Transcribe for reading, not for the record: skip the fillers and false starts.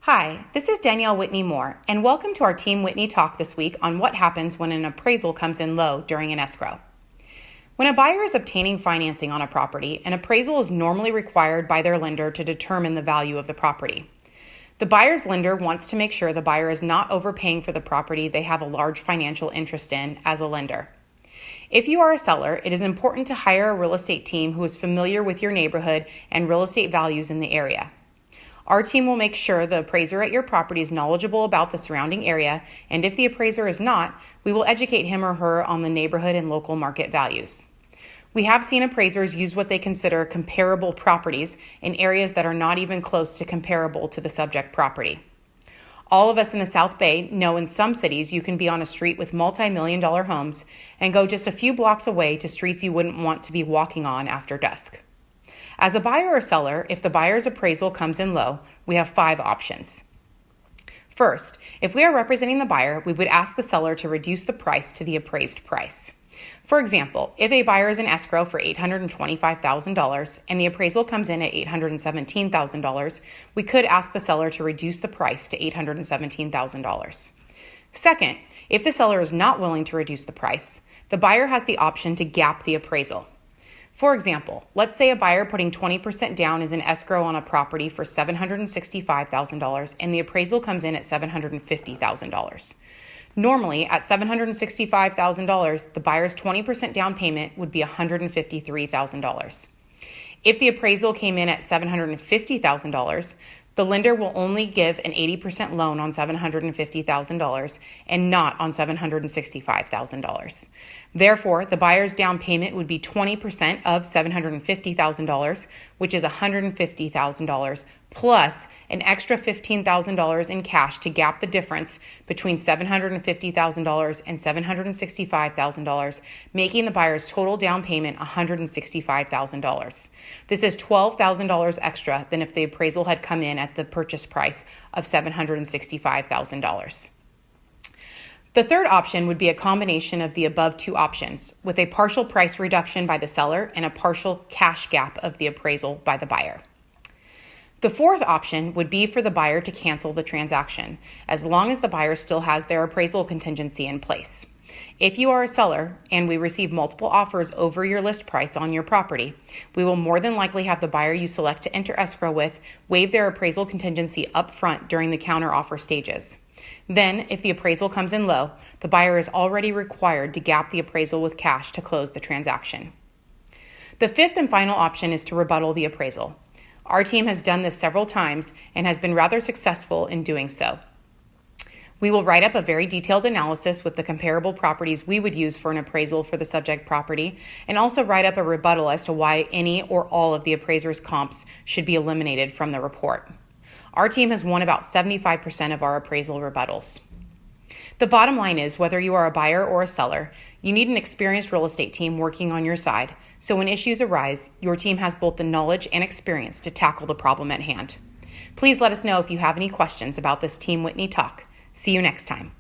Hi, this is Danielle Whitney Moore, and welcome to our Team Whitney talk this week on what happens when an appraisal comes in low during an escrow. When a buyer is obtaining financing on a property, an appraisal is normally required by their lender to determine the value of the property. The buyer's lender wants to make sure the buyer is not overpaying for the property they have a large financial interest in as a lender. If you are a seller, it is important to hire a real estate team who is familiar with your neighborhood and real estate values in the area. Our team will make sure the appraiser at your property is knowledgeable about the surrounding area, and if the appraiser is not, we will educate him or her on the neighborhood and local market values. We have seen appraisers use what they consider comparable properties in areas that are not even close to comparable to the subject property. All of us in the South Bay know in some cities you can be on a street with multi-million-dollar homes and go just a few blocks away to streets you wouldn't want to be walking on after dusk. As a buyer or seller, if the buyer's appraisal comes in low, we have 5 options. First, if we are representing the buyer, we would ask the seller to reduce the price to the appraised price. For example, if a buyer is in escrow for $825,000 and the appraisal comes in at $817,000, we could ask the seller to reduce the price to $817,000. Second, if the seller is not willing to reduce the price, the buyer has the option to gap the appraisal. For example, let's say a buyer putting 20% down is in escrow on a property for $765,000 and the appraisal comes in at $750,000. Normally, at $765,000, the buyer's 20% down payment would be $153,000. If the appraisal came in at $750,000, the lender will only give an 80% loan on $750,000 and not on $765,000. Therefore, the buyer's down payment would be 20% of $750,000, which is $150,000, plus an extra $15,000 in cash to gap the difference between $750,000 and $765,000, making the buyer's total down payment $165,000. This is $12,000 extra than if the appraisal had come in at the purchase price of $765,000. The third option would be a combination of the above 2 options, with a partial price reduction by the seller and a partial cash gap of the appraisal by the buyer. The fourth option would be for the buyer to cancel the transaction, as long as the buyer still has their appraisal contingency in place. If you are a seller and we receive multiple offers over your list price on your property, we will more than likely have the buyer you select to enter escrow with waive their appraisal contingency up front during the counteroffer stages. Then, if the appraisal comes in low, the buyer is already required to gap the appraisal with cash to close the transaction. The fifth and final option is to rebuttal the appraisal. Our team has done this several times and has been rather successful in doing so. We will write up a very detailed analysis with the comparable properties we would use for an appraisal for the subject property, and also write up a rebuttal as to why any or all of the appraiser's comps should be eliminated from the report. Our team has won about 75% of our appraisal rebuttals. The bottom line is, whether you are a buyer or a seller, you need an experienced real estate team working on your side, so when issues arise, your team has both the knowledge and experience to tackle the problem at hand. Please let us know if you have any questions about this Team Whitney talk. See you next time.